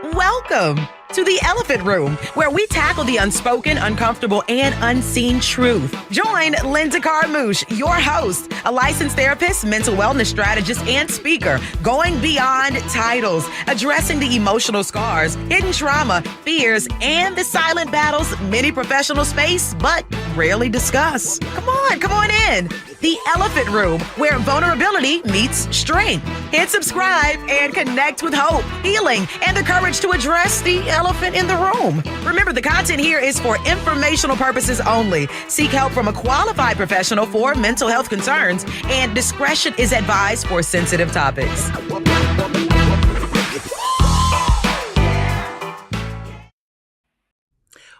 Welcome to the Elephant Room, where we tackle the unspoken, uncomfortable, and unseen truth. Join Lynda Carmouche, your host, a licensed therapist, mental wellness strategist, and speaker, going beyond titles, addressing the emotional scars, hidden trauma, fears, and the silent battles many professionals face but rarely discuss. Come on in. The Elephant Room, where vulnerability meets strength. Hit subscribe and connect with hope, healing, and the courage to address the elephant in the room. Remember, the content here is for informational purposes only. Seek help from a qualified professional for mental health concerns, and discretion is advised for sensitive topics.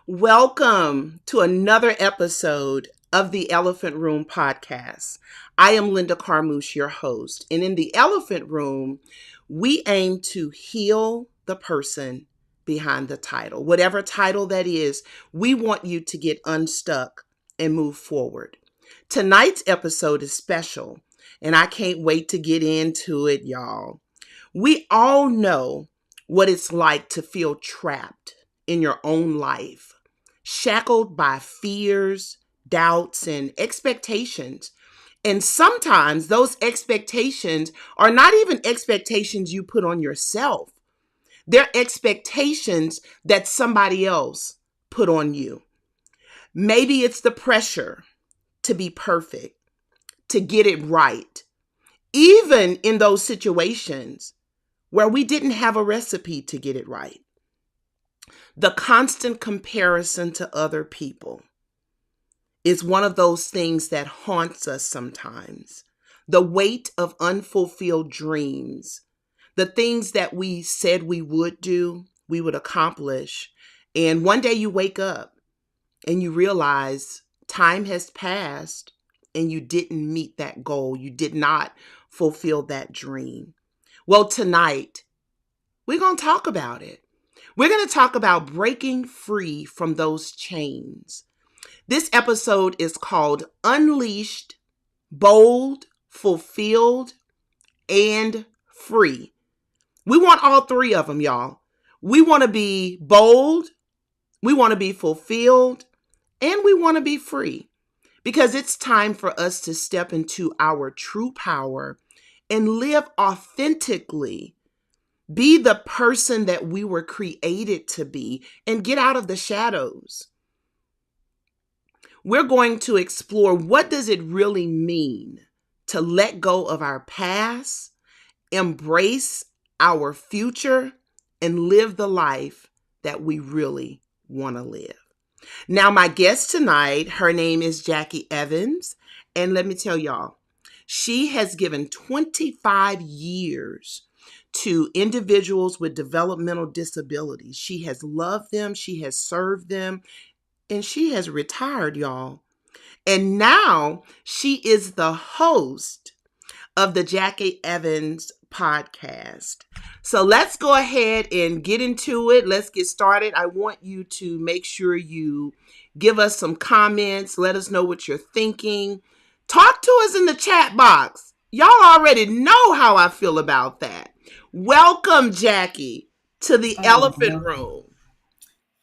Welcome to another episode of the Elephant Room podcast. I am Lynda Carmouche, your host, and in the Elephant Room, we aim to heal the person behind the title. Whatever title that is, we want you to get unstuck and move forward. Tonight's episode is special, and I can't wait to get into it, y'all. We all know what it's like to feel trapped in your own life, shackled by fears, doubts, and expectations. And sometimes those expectations are not even expectations you put on yourself. They're expectations that somebody else put on you. Maybe it's the pressure to be perfect, to get it right, even in those situations where we didn't have a recipe to get it right. The constant comparison to other people is one of those things that haunts us sometimes. The weight of unfulfilled dreams, the things that we said we would do, we would accomplish. And one day you wake up and you realize time has passed and you didn't meet that goal. You did not fulfill that dream. Well, tonight, we're going to talk about it. We're going to talk about breaking free from those chains. This episode is called Unleashed, Bold, Fulfilled, and Free. We want all three of them, y'all. We want to be bold, we want to be fulfilled, and we want to be free. Because it's time for us to step into our true power and live authentically. Be the person that we were created to be and get out of the shadows. We're going to explore, what does it really mean to let go of our past, embrace our future, and live the life that we really want to live. Now, my guest tonight, her name is Jackie Evans, and let me tell y'all, she has given 25 years to individuals with developmental disabilities. She has loved them, she has served them, and she has retired, y'all. And now she is the host of the Jackie Evans podcast. So let's go ahead and get into it. Let's get started. I want you to make sure you give us some comments. Let us know what you're thinking. Talk to us in the chat box. Y'all already know how I feel about that. Welcome, Jackie, to the Elephant Room.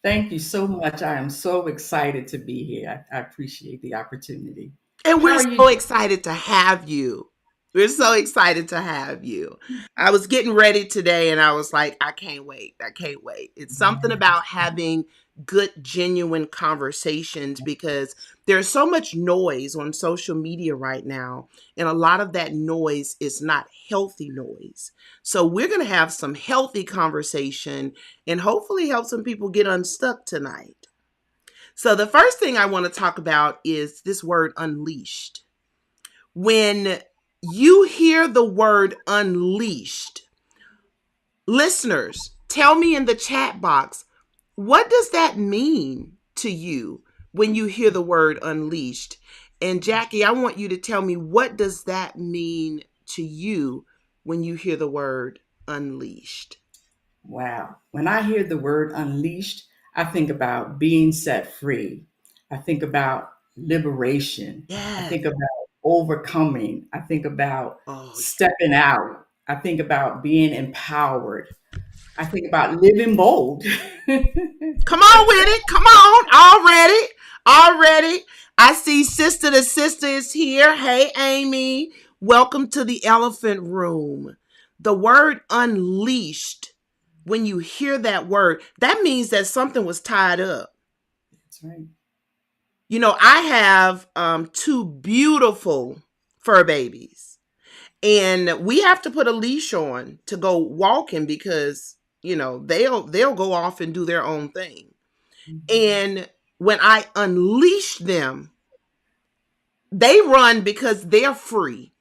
Thank you so much. I am so excited to be here. I appreciate the opportunity. And we're so excited to have you. We're so excited to have you. I was getting ready today and I was like, I can't wait. It's something about having good, genuine conversations, because there's so much noise on social media right now. And a lot of that noise is not healthy noise. So we're going to have some healthy conversation and hopefully help some people get unstuck tonight. So the first thing I want to talk about is this word unleashed. When you hear the word unleashed, listeners, tell me in the chat box, what does that mean to you when you hear the word unleashed? And Jackie, I want you to tell me, what does that mean to you when you hear the word unleashed? Wow. When I hear the word unleashed, I think about being set free. I think about liberation. Yes. I think about overcoming. I think about stepping out. I think about being empowered. I think about living bold. Come on with it. Come on. Already. Already. I see Sister the Sister is here. Hey, Amy. Welcome to the Elephant Room. The word unleashed, when you hear that word, that means that something was tied up. That's right. You know, I have two beautiful fur babies, and we have to put a leash on to go walking because they'll go off and do their own thing. Mhm. And when I unleash them, they run because they're free.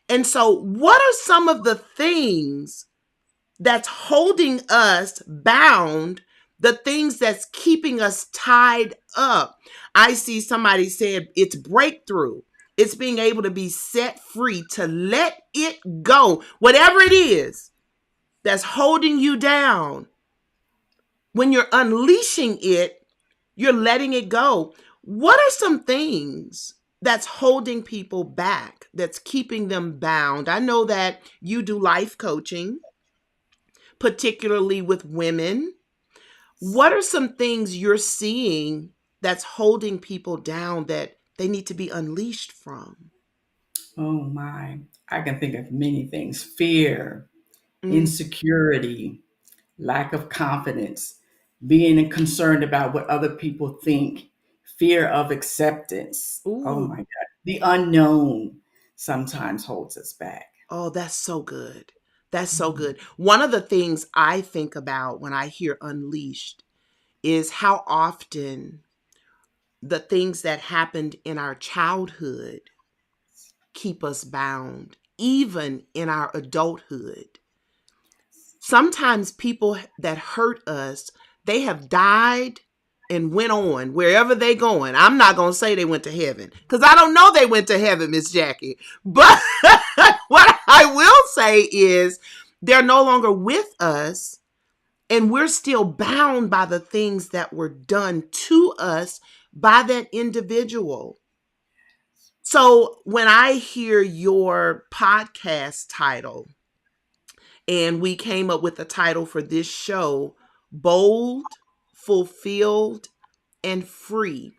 And so, what are some of the things that's holding us bound, the things that's keeping us tied up? I see somebody said it's breakthrough. It's being able to be set free, to let it go. Whatever it is that's holding you down, when you're unleashing it, you're letting it go. What are some things that's holding people back, that's keeping them bound? I know that you do life coaching, particularly with women. What are some things you're seeing that's holding people down that they need to be unleashed from? Oh my. I can think of many things: fear, Mm. insecurity, lack of confidence, being concerned about what other people think, fear of acceptance. Oh Ooh. my God. The unknown sometimes holds us back. Oh, that's so good. That's so Mhm. good. One of the things I think about when I hear unleashed is how often the things that happened in our childhood keep us bound, even in our adulthood. Sometimes people that hurt us, they have died and went on wherever they going. I'm not going to say they went to heaven because I don't know they went to heaven, Miss Jackie. But what I will say is they're no longer with us, and we're still bound by the things that were done to us by that individual. So when I hear your podcast title, and we came up with the title for this show, Bold, Fulfilled, and Free,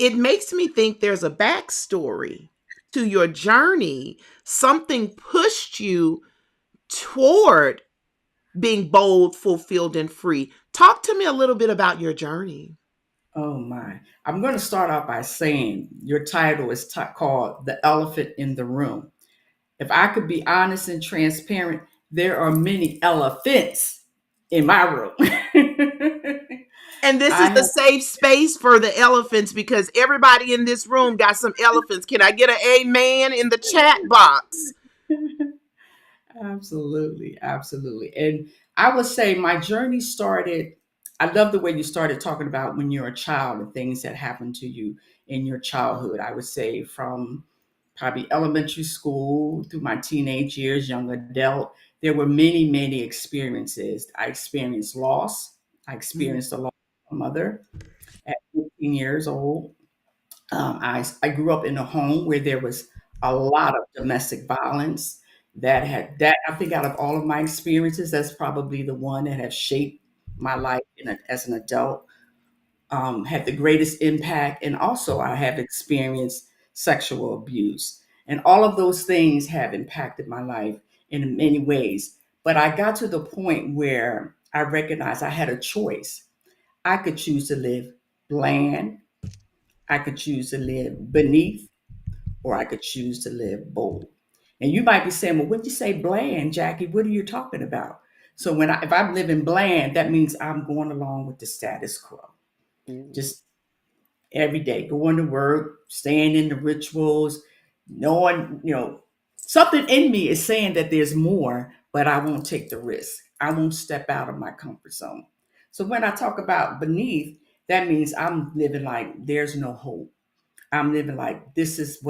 it makes me think there's a backstory to your journey. Something pushed you toward being bold, fulfilled, and free. Talk to me a little bit about your journey. Oh my. I'm going to start out by saying your title is called The Elephant in the Room. If I could be honest and transparent, there are many elephants in my room. And this I is the have safe space for the elephants because everybody in this room got some elephants. Can I get an amen in the chat box? absolutely, absolutely. And I would say my journey started. I love the way you started talking about when you're a child and things that happened to you in your childhood. I would say from probably elementary school through my teenage years, young adult, there were many, many experiences. I experienced loss. I Mhm. experienced the loss of my mother at 15 years old. I grew up in a home where there was a lot of domestic violence that I think out of all of my experiences, that's probably the one that has shaped my life as an adult, had the greatest impact. And also, I have experienced sexual abuse. And all of those things have impacted my life in many ways. But I got to the point where I recognized I had a choice. I could choose to live bland, I could choose to live beneath, or I could choose to live bold. And you might be saying, well, when you say bland, Jackie, what are you talking about? So if I'm living bland, that means I'm going along with the status quo. Ooh. Just every day, going to work, staying in the rituals, knowing, something in me is saying that there's more, but I won't take the risk. I won't step out of my comfort zone. So when I talk about beneath, that means I'm living like there's no hope. I'm living like this is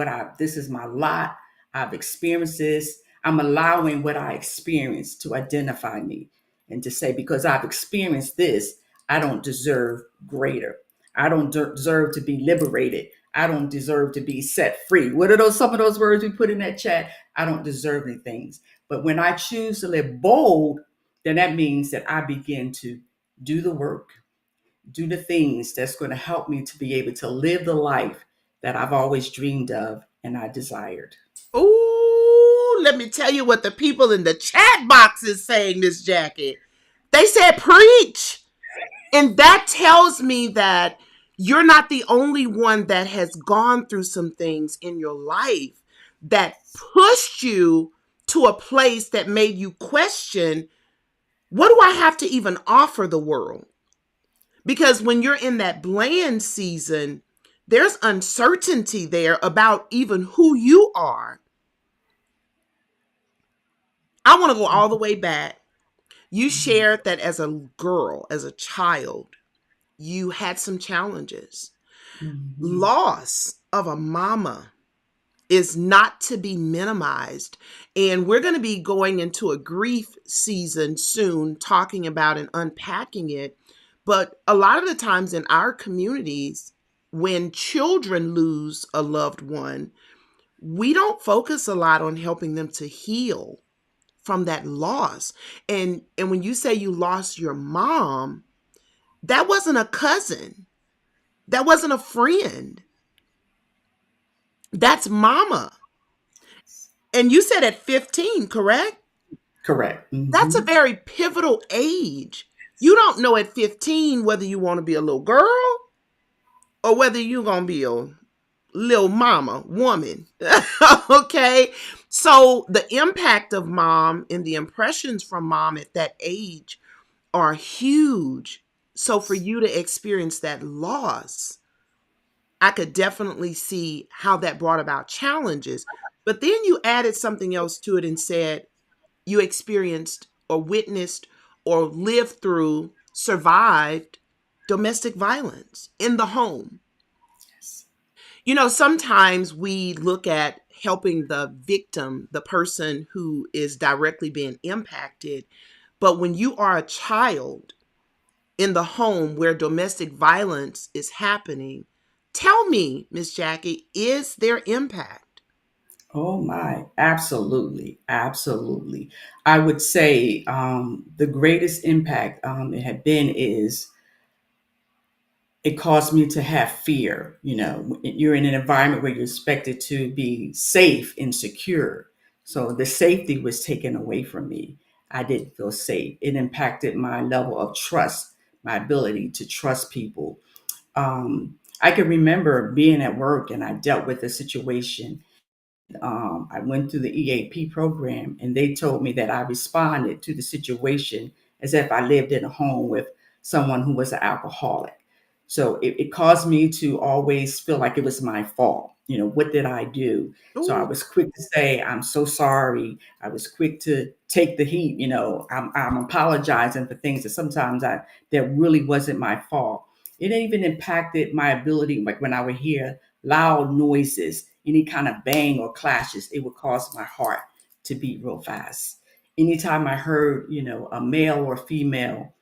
my lot. I've experienced this. I'm allowing what I experienced to identify me and to say, because I've experienced this, I don't deserve greater. I don't deserve to be liberated. I don't deserve to be set free. What are some of those words we put in that chat? I don't deserve any things. But when I choose to live bold, then that means that I begin to do the work, do the things that's going to help me to be able to live the life that I've always dreamed of and I desired. Ooh, let me tell you what the people in the chat box is saying, Miss Jackie. They said preach. And that tells me that you're not the only one that has gone through some things in your life that pushed you to a place that made you question, what do I have to even offer the world? Because when you're in that bland season, there's uncertainty there about even who you are. I want to go all the way back. You shared that as a girl, as a child, you had some challenges. Mm-hmm. Loss of a mama is not to be minimized. And we're going to be going into a grief season soon, talking about and unpacking it. But a lot of the times in our communities, when children lose a loved one, we don't focus a lot on helping them to heal from that loss. And when you say you lost your mom, that wasn't a cousin. That wasn't a friend. That's mama. And you said at 15, correct? Correct. That's a Mm-hmm. very pivotal age. You don't know at 15 whether you want to be a little girl or whether you're going to be a little mama, woman. Okay? So the impact of mom and the impressions from mom at that age are huge. So for you to experience that loss, I could definitely see how that brought about challenges. But then you added something else to it and said you experienced or witnessed or lived through, survived domestic violence in the home. Yes. You know, sometimes we look at helping the victim, the person who is directly being impacted. But when you are a child in the home where domestic violence is happening, tell me, Miss Jackie, is there impact? Oh my, absolutely, absolutely. I would say the greatest impact it had been is it caused me to have fear. You know, you're in an environment where you're expected to be safe and secure. So the safety was taken away from me. I didn't feel safe. It impacted my level of trust, my ability to trust people. I can remember being at work and I dealt with a situation. I went through the EAP program and they told me that I responded to the situation as if I lived in a home with someone who was an alcoholic. So it caused me to always feel like it was my fault. You know, what did I do? So I Ooh, was quick to say, I'm so sorry. I was quick to take the heat. You know, I'm apologizing for things that sometimes that really wasn't my fault. It even impacted my ability, like when I would hear loud noises, any kind of bang or clashes, it would cause my heart to beat real fast. Anytime I heard, you know, a male or female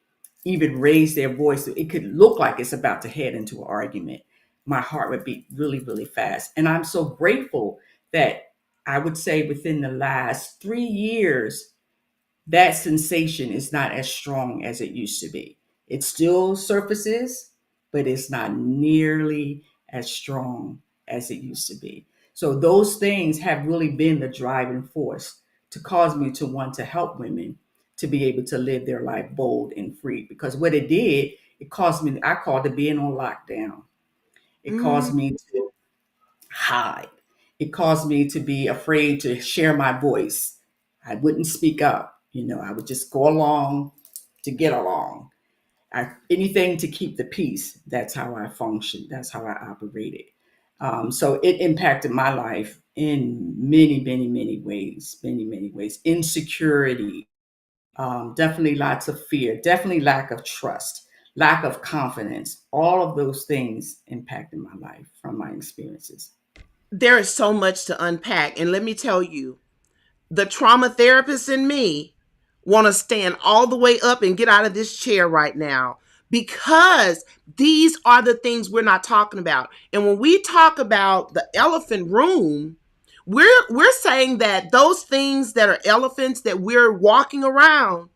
even raise their voice, it could look like it's about to head into an argument. My heart would beat really, really fast. And I'm so grateful that I would say within the last 3 years, that sensation is not as strong as it used to be. It still surfaces, but it's not nearly as strong as it used to be. So those things have really been the driving force to cause me to want to help women to be able to live their life bold and free. Because what it did, it caused me, I called it being on lockdown. It caused me mm, to hide. It caused me to be afraid to share my voice. I wouldn't speak up. You know, I would just go along to get along. Anything to keep the peace. That's how I functioned. That's how I operated. So it impacted my life in many, many, many ways. Many, many ways. Insecurity, definitely lots of fear, definitely lack of trust, lack of confidence. All of those things impacted my life from my experiences. there is so much to unpack. And let me tell you, the trauma therapist in me want to stand all the way up and get out of this chair right now because these are the things we're not talking about. And when we talk about the elephant room, we're saying that those things that are elephants that we're walking around,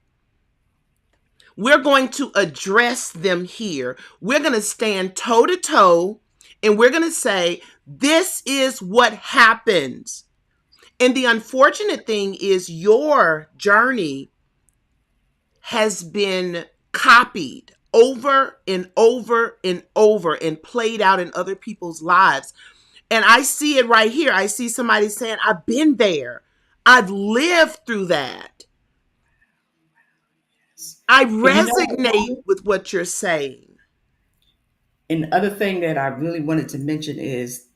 We're going to address them here. We're going to stand toe to toe and we're going to say, this is what happens. And the unfortunate thing is, your journey has been copied over and over and over and played out in other people's lives. And I see it right here. I see somebody saying, I've been there. I've lived through that. I And resonate with what you're saying. and the other thing that I really wanted to mention is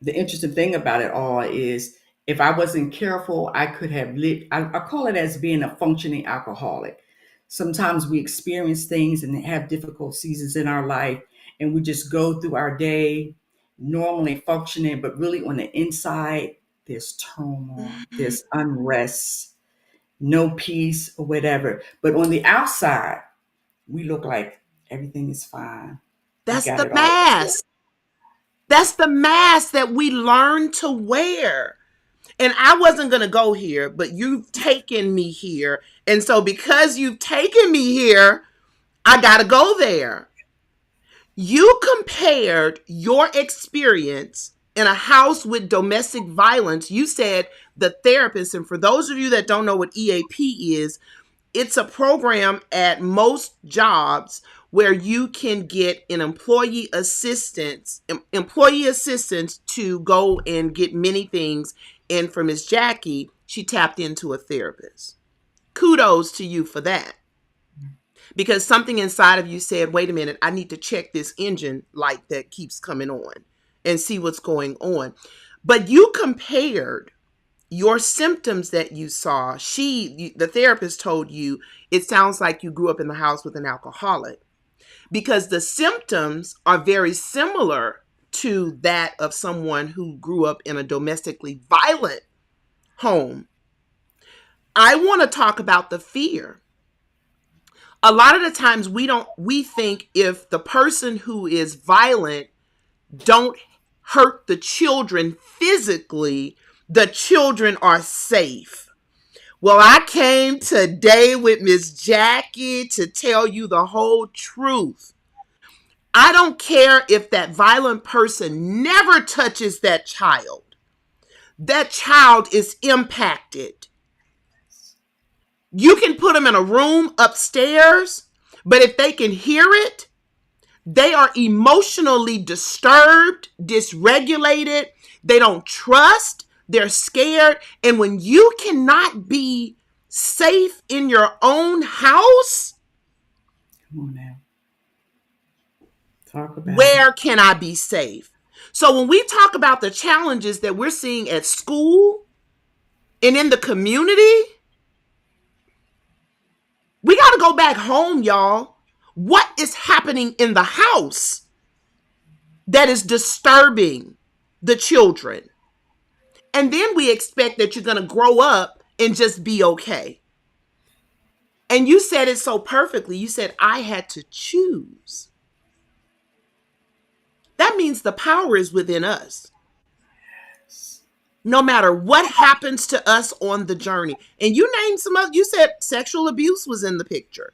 the interesting thing about it all is if I wasn't careful, I could have lived. I call it as being a functioning alcoholic. Sometimes we experience things and have difficult seasons in our life, and we just go through our day normally functioning, but really on the inside, there's turmoil, there's unrest, no peace, or whatever. But on the outside, we look like everything is fine. We That's got the it all together. mask. That's the mask that we learn to wear. And I wasn't going to go here, but you've taken me here. And so, because you've taken me here, I got to go there. You compared your experience in a house with domestic violence. You said the therapist, and for those of you that don't know what EAP is, it's a program at most jobs where you can get an employee assistance to go and get many things. And for Miss Jackie, she tapped into a therapist. Kudos to you for that. Because something inside of you said, wait a minute, I need to check this engine light that keeps coming on and see what's going on. But you compared your symptoms that you saw. The therapist told you, it sounds like you grew up in the house with an alcoholic, because the symptoms are very similar to that of someone who grew up in a domestically violent home. I want to talk about the fear. A lot of the times we think if the person who is violent don't hurt the children physically, the children are safe. Well, I came today with Miss Jackie to tell you the whole truth. I don't care if that violent person never touches that child. That child is impacted. You can put them in a room upstairs, but if they can hear it, they are emotionally disturbed, dysregulated. They don't trust. They're scared. And when you cannot be safe in your own house, Come on now. Talk about it. where can I be safe? So when we talk about the challenges that we're seeing at school and in the community, we got to go back home, y'all. What is happening in the house that is disturbing the children? And then we expect that you're going to grow up and just be okay. And you said it so perfectly. You said, I had to choose. That means the power is within us. No matter what happens to us on the journey. And you named some other, you said sexual abuse was in the picture.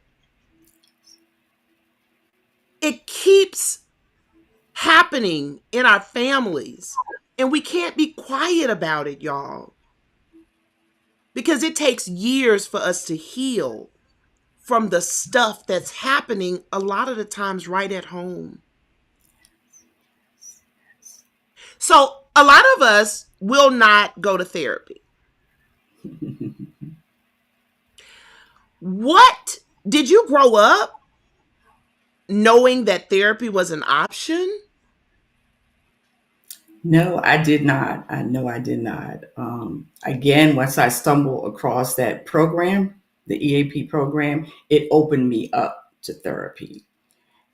It keeps happening in our families. And we can't be quiet about it, y'all. Because it takes years for us to heal from the stuff that's happening a lot of the times right at home. So a lot of us will not go to therapy. What did you grow up knowing that therapy was an option? No, I did not. I know I did not. Again, once I stumbled across that program, the EAP program, it opened me up to therapy.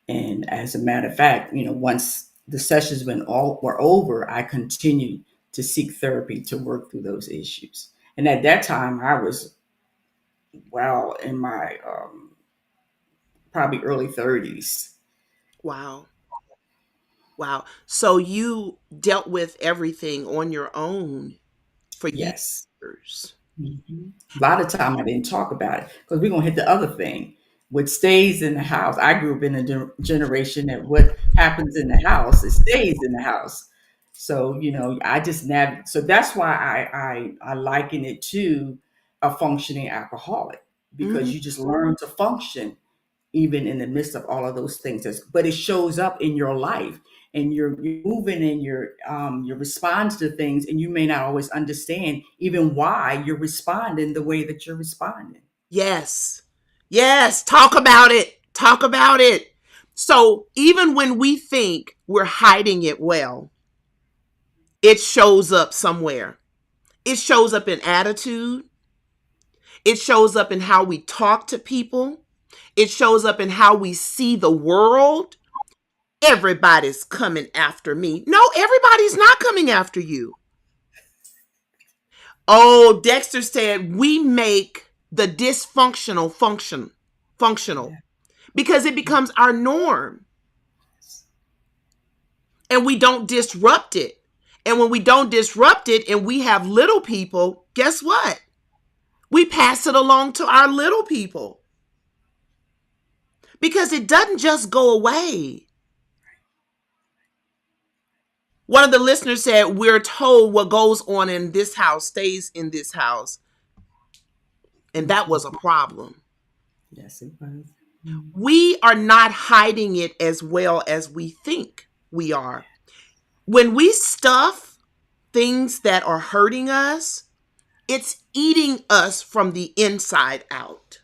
And as a matter of fact, once the sessions were over, I continued to seek therapy to work through those issues. And at that time, I was well in my probably early 30s. Wow. Wow. So you dealt with everything on your own for Yes. years. A lot of time I didn't talk about it because we're gonna hit the other thing. what stays in the house. I grew up in a generation that what happens in the house, it stays in the house. So, I just so that's why I liken it to a functioning alcoholic, because Mhm. you just learn to function even in the midst of all of those things. But it shows up in your life, and you're moving, and you respond to things, and you may not always understand even why you're responding the way that you're responding. Yes. Yes. Talk about it. Talk about it. So even when we think we're hiding it well, it shows up somewhere. It shows up in attitude. It shows up in how we talk to people. It shows up in how we see the world. Everybody's coming after me. No, everybody's not coming after you. Oh, Dexter said we make the dysfunctional functional Yeah. because it becomes our norm and we don't disrupt it. And when we don't disrupt it and we have little people, guess what? We pass it along to our little people because it doesn't just go away. One of the listeners said, we're told what goes on in this house stays in this house. And that was a problem. Yes, it was. We are not hiding it as well as we think we are. When we stuff things that are hurting us, it's eating us from the inside out.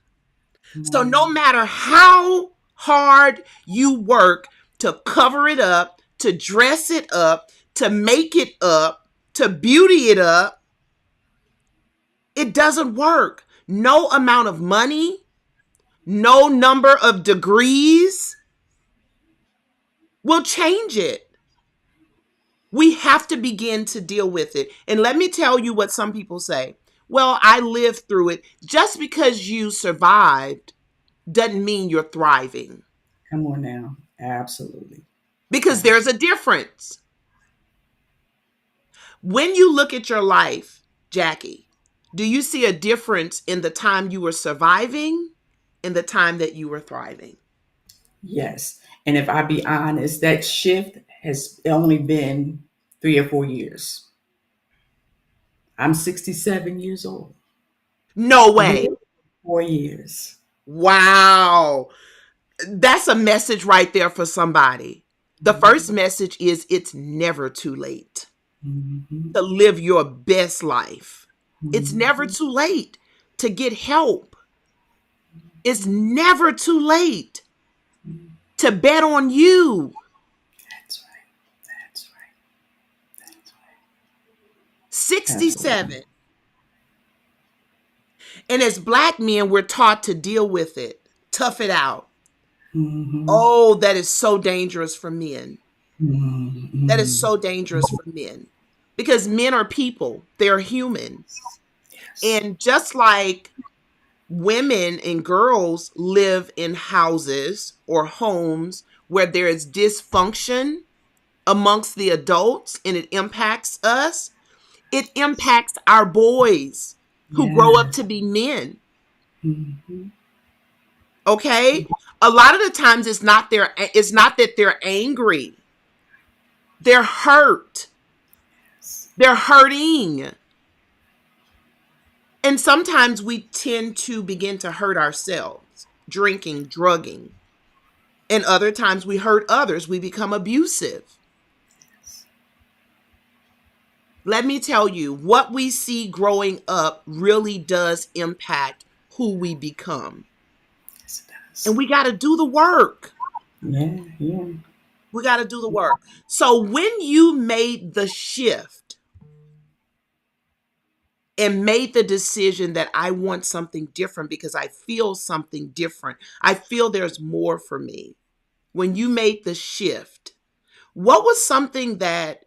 Come So on no now. matter how hard you work to cover it up, to dress it up, to make it up, to beauty it up, it doesn't work. No amount of money, no number of degrees will change it. We have to begin to deal with it. And let me tell you what some people say. Well, I lived through it. Just because you survived doesn't mean you're thriving. Come on now. Absolutely. Because there's a difference. When you look at your life, Jackie, do you see a difference in the time you were surviving and the time that you were thriving? Yes. And if I be honest, that shift has only been 3 or 4 years. I'm 67 years old. No way. 3 or 4 years. Wow. That's a message right there for somebody. The first message is it's never too late Mhm. to live your best life. It's never Mhm. too late to get help. It's never too late to bet on you. That's right. That's right. That's right. Absolutely. 67. And as Black men, we're taught to deal with it, tough it out. Mhm. Oh, that is so dangerous for men. That is Mhm. so dangerous for men because men are people, they're human. Yes. And just like women and girls live in houses or homes where there is dysfunction amongst the adults and it impacts us, it impacts our boys who grow up Yes. to be men. Mhm. Okay? A lot of the times it's not that they're angry. They're hurt. They're hurting. And sometimes we tend to begin to hurt ourselves, drinking, drugging. And other times we hurt others, we become abusive. Let me tell you, what we see growing up really does impact who we become. Yes, it And does. we got to do the work. Yeah. Yeah. We got to do the work. So when you made the shift and made the decision that I want something different because I feel something different, I feel there's more for me. When you made the shift, what was something that,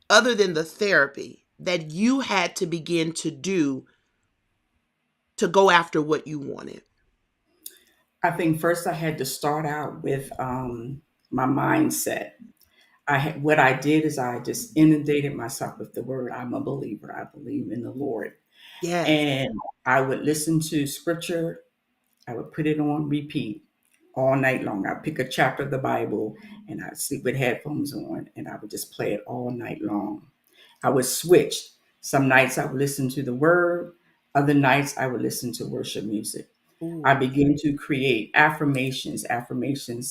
other than the therapy, that you had to begin to do to go after what you wanted? I think first I had to start out with my mindset. What I did is I just inundated myself with the word. I'm a believer. I believe in the Lord, Yes. and I would listen to scripture I would put it on repeat all night long. I'd pick a chapter of the Bible and I'd sleep with headphones on and I would just play it all night long. I would switch. Some nights I would listen to the word, other nights I would listen to worship music. I Ooh. begin to create affirmations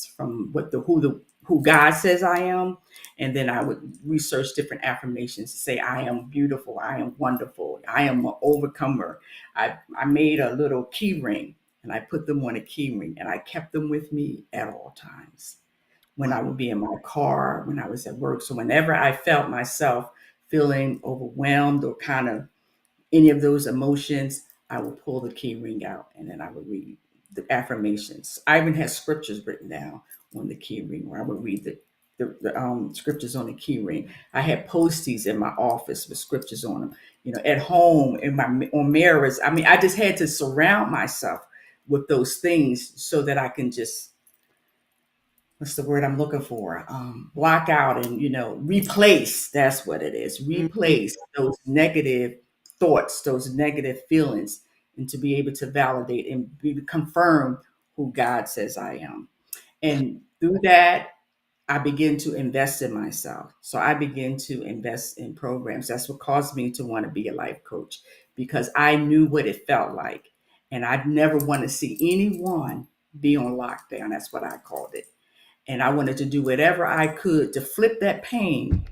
from who God says I am, and then I would research different affirmations to say I am beautiful, I am wonderful, I am an overcomer. I made a little key ring and I put them on a key ring and I kept them with me at all times. When I would be in my car, when I was at work. So whenever I felt myself feeling overwhelmed or kind of any of those emotions, I would pull the key ring out and then I would read the affirmations. I even had scriptures written down on the key ring where I would read the scriptures on the key ring. I had posties in my office with scriptures on them. You know, at home in my on mirrors. I mean, I just had to surround myself with those things so that I can just what's the word I'm looking for? Block out and, replace. That's what it is. Mhm. Replace those negative thoughts, those negative feelings, and to be able to validate and confirm who God says I am. That, And through that, I begin to invest in myself. So I begin to invest in programs. That's what caused me to want to be a life coach because I knew what it felt like. And I'd never want to see anyone be on lockdown. That's what I called it. And I wanted to do whatever I could to flip that pain,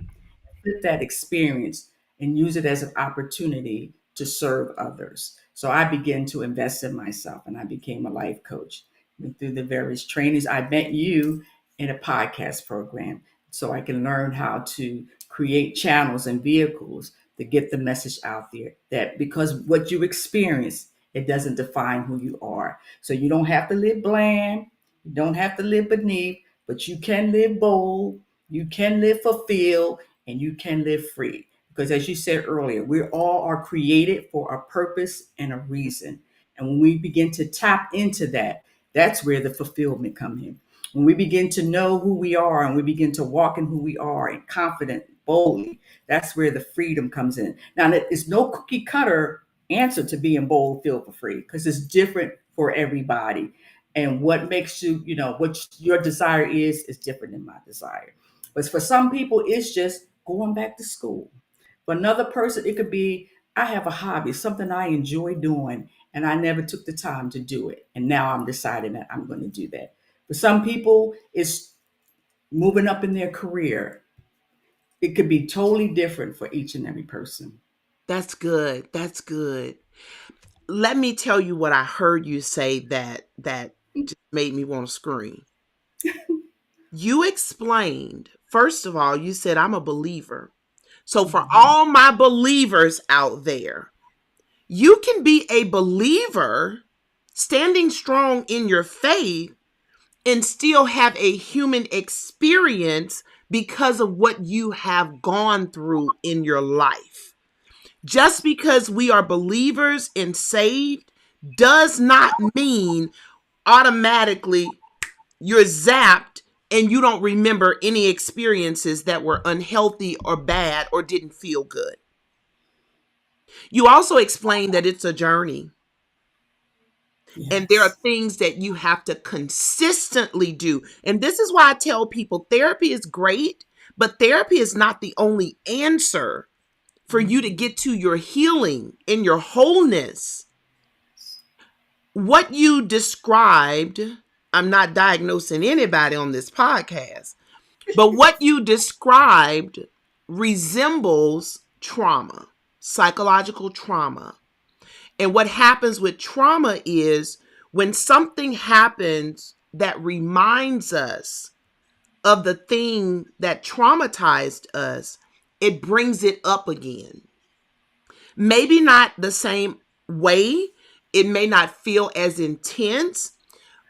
flip that experience, and use it as an opportunity to serve others. So I began to invest in myself and I became a life coach. And through the various trainings, I met you in a podcast program so I can learn how to create channels and vehicles to get the message out there that because what you experience, it doesn't define who you are. So you don't have to live bland, you don't have to live beneath, but you can live bold, you can live fulfilled, and you can live free. Because as you said earlier, we all are created for a purpose and a reason. And when we begin to tap into that, that's where the fulfillment comes in. When we begin to know who we are and we begin to walk in who we are and confident, boldly, that's where the freedom comes in. Now, it's no cookie cutter answer to being bold, feel for free, because it's different for everybody. And what makes you, what your desire is different than my desire. But for some people, it's just going back to school. For another person, it could be, I have a hobby, something I enjoy doing, and I never took the time to do it. And now I'm deciding that I'm going to do that. For some people, it's moving up in their career. It could be totally different for each and every person. that's good. That's good. Let me tell you what I heard you say that just made me want to scream. You explained, first of all, you said I'm a believer. So for Mhm. all my believers out there, you can be a believer standing strong in your faith and still have a human experience because of what you have gone through in your life. Just because we are believers and saved does not mean automatically you're zapped and you don't remember any experiences that were unhealthy or bad or didn't feel good. You also explained that it's a journey and there are Yes. things that you have to consistently do. And this is why I tell people therapy is great, but therapy is not the only answer for you to get to your healing and your wholeness. What you described, I'm not diagnosing anybody on this podcast, but what you described resembles trauma, psychological trauma. And what happens with trauma is when something happens that reminds us of the thing that traumatized us, it brings it up again. Maybe not the same way, it may not feel as intense,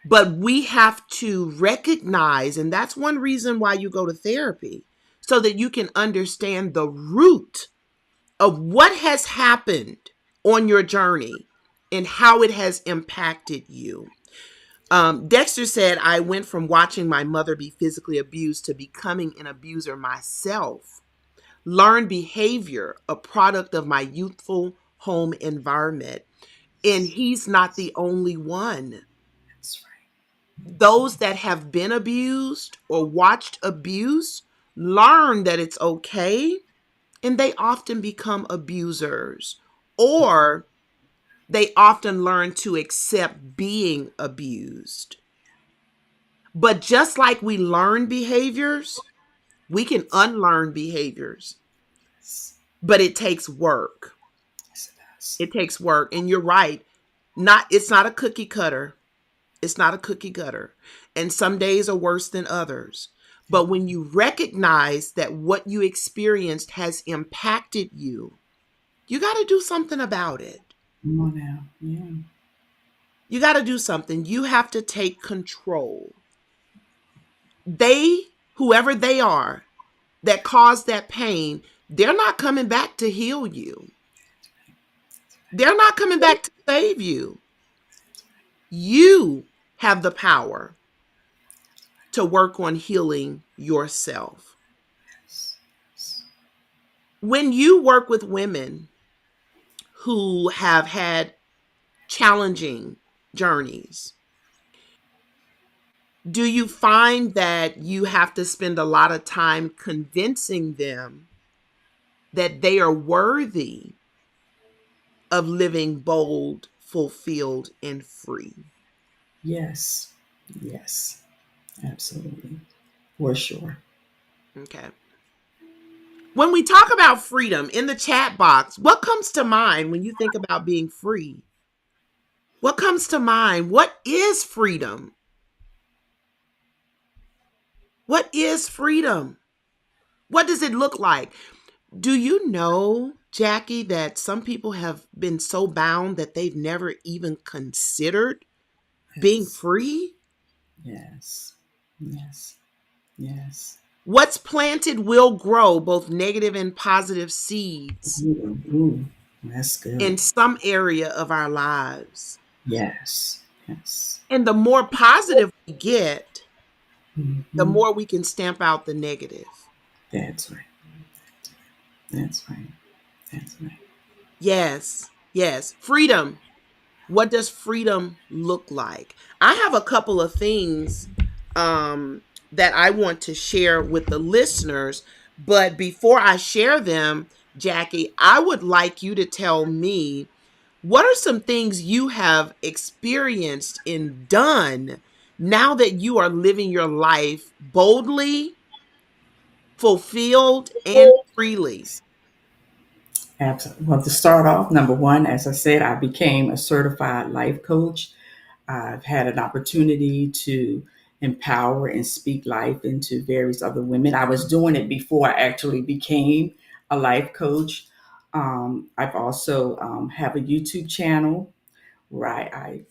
but we have to recognize, and that's one reason why you go to therapy, so that you can understand the root of what has happened on your journey and how it has impacted you. Dexter said, I went from watching my mother be physically abused to becoming an abuser myself. Learned behavior, a product of my youthful home environment. And he's not the only one. those that have been abused or watched abuse learn that it's okay, and they often become abusers, or they often learn to accept being abused. But just like we learn behaviors, we can unlearn behaviors, but it takes work. Yes, it does. It takes work. And you're right. It's not a cookie cutter. It's not a cookie cutter. And some days are worse than others. But when you recognize that what you experienced has impacted you, you got to do something about it. Come on now. Yeah. You got to do something. You have to take control. Whoever they are that caused that pain, they're not coming back to heal you. They're not coming back to save you. You have the power to work on healing yourself. When you work with women who have had challenging journeys, do you find that you have to spend a lot of time convincing them that they are worthy of living bold, fulfilled, and free? Yes. Yes. Absolutely. For sure. Okay. When we talk about freedom in the chat box, what comes to mind when you think about being free? What comes to mind? What is freedom? What is freedom? What does it look like? Do you know, Jackie, that some people have been so bound that they've never even considered being Yes. free? Yes. Yes. Yes. What's planted will grow, both negative and positive seeds Ooh, ooh, that's in good. some area of our lives. Yes. Yes. And the more positive we get, the Hmm. more we can stamp out the negative. That's right. That's right. That's right. Yes, yes. Freedom. What does freedom look like? I have a couple of things that I want to share with the listeners. But before I share them, Jackie, I would like you to tell me, what are some things you have experienced and done now that you are living your life boldly, fulfilled, and freely? Absolutely. Well, to start off, number one, as I said, I became a certified life coach. I've had an opportunity to empower and speak life into various other women. I was doing it before I actually became a life coach. I've also have a YouTube channel where I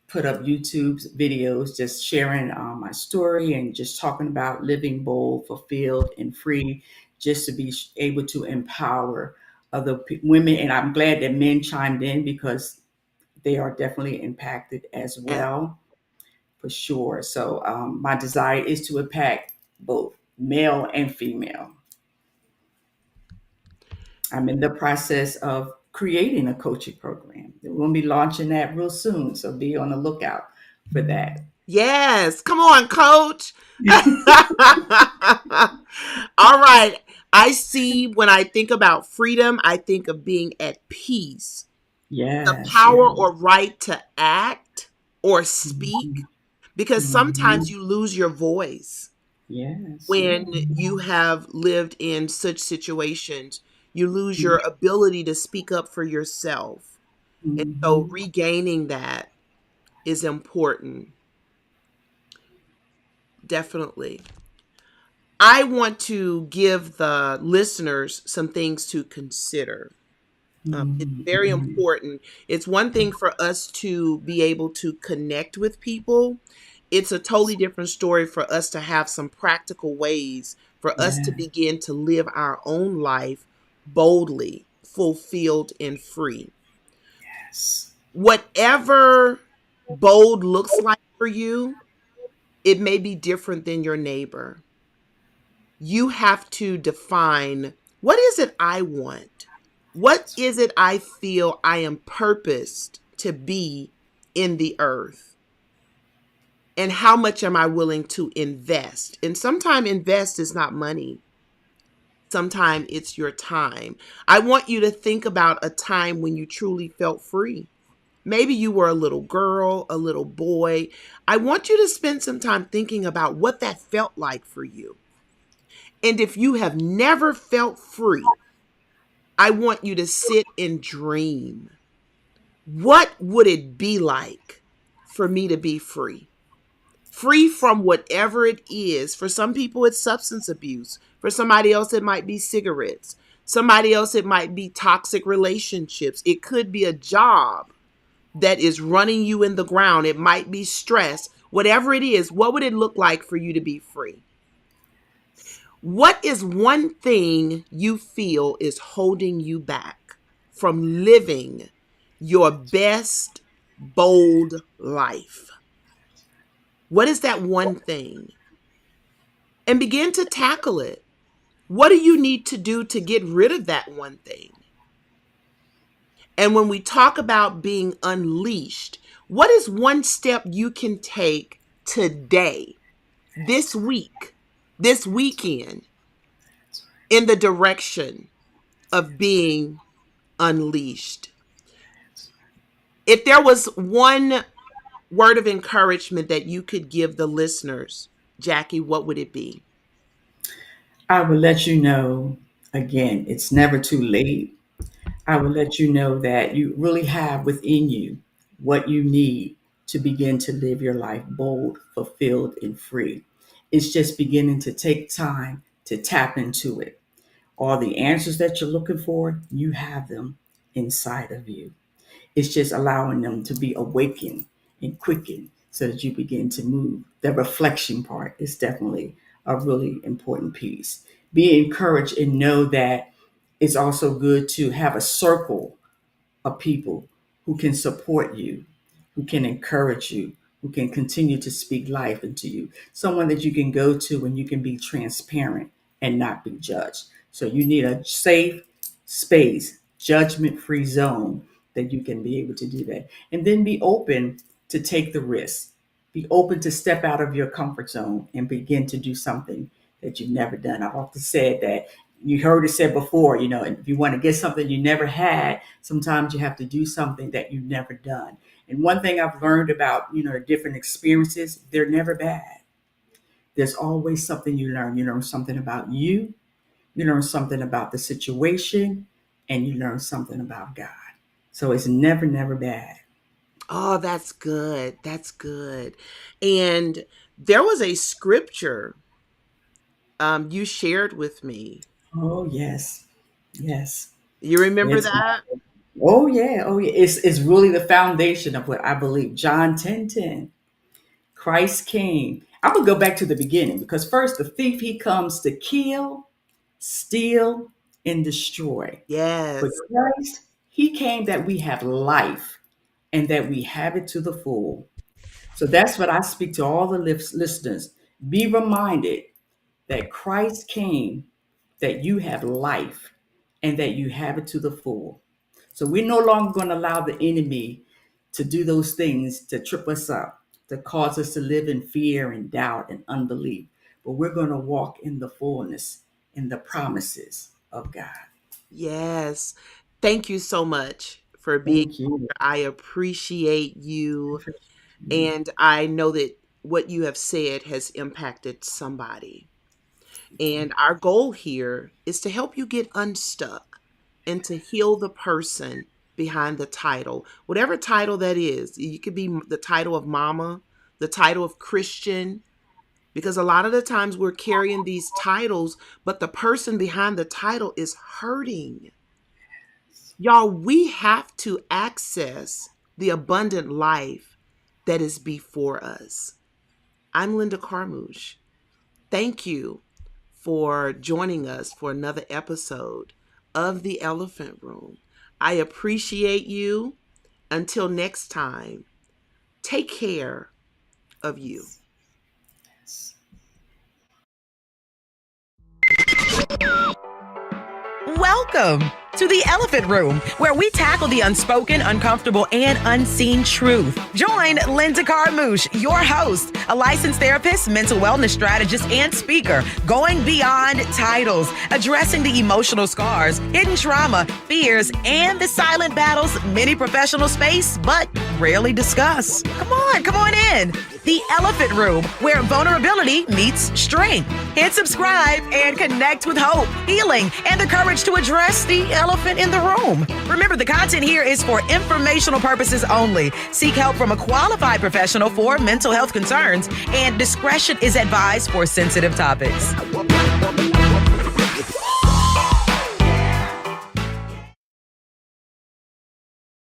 put up YouTube videos just sharing my story and just talking about living bold, fulfilled, and free, just to be able to empower other women. And I'm glad that men chimed in because they are definitely impacted as Yeah. well, for sure. So my desire is to impact both male and female. I'm in the process of creating a coaching program. We're going to be launching that real soon, so be on the lookout for that. Yes. Come on, coach. All right. I see, when I think about freedom, I think of being at peace. The Yes, power yes. or right to act or Mhm, speak, because sometimes mhm. you lose your voice Yes, when yes. you have lived in such situations. You lose Mhm, your ability to speak up for yourself. And so mhm. regaining that is important. Definitely. I want to give the listeners some things to consider. It's Mhm, very mhm. important. It's one thing for us to be able to connect with people. It's a totally different story for us to have some practical ways for us to Yes, begin to live our own life boldly, fulfilled, and free. yes. Whatever bold looks like for you, it may be different than your neighbor. You have to define, what is it I want? What is it I feel I am purposed to be in the earth? And how much am I willing to invest? And sometimes invest is not money. Sometimes it's your time. I want you to think about a time when you truly felt free. Maybe you were a little girl, a little boy. I want you to spend some time thinking about what that felt like for you. And if you have never felt free, I want you to sit and dream. What would it be like for me to be free? Free from whatever it is. For some people, it's substance abuse. For somebody else, it might be cigarettes. Somebody else, it might be toxic relationships. It could be a job that is running you in the ground. It might be stress. Whatever it is, what would it look like for you to be free? What is one thing you feel is holding you back from living your best, bold life? What is that one thing? And begin to tackle it. What do you need to do to get rid of that one thing? And when we talk about being unleashed, what is one step you can take today, this week, this weekend, in the direction of being unleashed? If there was one word of encouragement that you could give the listeners, Jackie, what would it be? I will let you know again, it's never too late. I will let you know that you really have within you what you need to begin to live your life bold, fulfilled, and free. It's just beginning to take time to tap into it. All the answers that you're looking for, you have them inside of you. It's just allowing them to be awakened and quickened so that you begin to move. The reflection part is definitely a really important piece. Be encouraged and know that it's also good to have a circle of people who can support you, who can encourage you, who can continue to speak life into you. Someone that you can go to and you can be transparent and not be judged. So you need a safe space, judgment free zone that you can be able to do that. And then be open to take the risk. Be open to step out of your comfort zone and begin to do something that you've never done. I've often said that you heard it said before, if you want to get something you never had, sometimes you have to do something that you've never done. And one thing I've learned about, different experiences, they're never bad. There's always something you learn. You learn something about you learn something about the situation, and you learn something about God. So it's never, never bad. Oh, that's good. That's good. And there was a scripture you shared with me. Oh, yes. Yes. You remember It's that? Oh yeah, oh yeah. It's really the foundation of what I believe. John 10:10. Christ came. I'm gonna go back to the beginning because first the thief he comes to kill, steal, and destroy. But Yes. Christ, he came that we have life and that we have it to the full. So that's what I speak to all the listeners. Be reminded that Christ came that you have life and that you have it to the full. So we're no longer going to allow the enemy to do those things to trip us up, to cause us to live in fear and doubt and unbelief. But we're going to walk in the fullness, in the promises of God. Yes. Thank you so much for being Thank you. here. I appreciate you. And I know that what you have said has impacted somebody. And our goal here is to help you get unstuck and to heal the person behind the title, whatever title that is. You could be the title of mama, the title of Christian, because a lot of the times we're carrying these titles, but the person behind the title is hurting. Y'all, we have to access the abundant life that is before us. I'm Lynda Carmouche. Thank you for joining us for another episode of The Elephant Room. I appreciate you. Until next time, take care of you. Welcome to the Elephant Room, where we tackle the unspoken, uncomfortable, and unseen truth. Join Lynda Carmouche, your host, a licensed therapist, mental wellness strategist, and speaker, going beyond titles, addressing the emotional scars, hidden trauma, fears, and the silent battles many professionals face but rarely discuss. Come on in. The Elephant Room, where vulnerability meets strength. Hit subscribe and connect with hope, healing, and the courage to address the elephant in the room. Remember, the content here is for informational purposes only. Seek help from a qualified professional for mental health concerns, and discretion is advised for sensitive topics.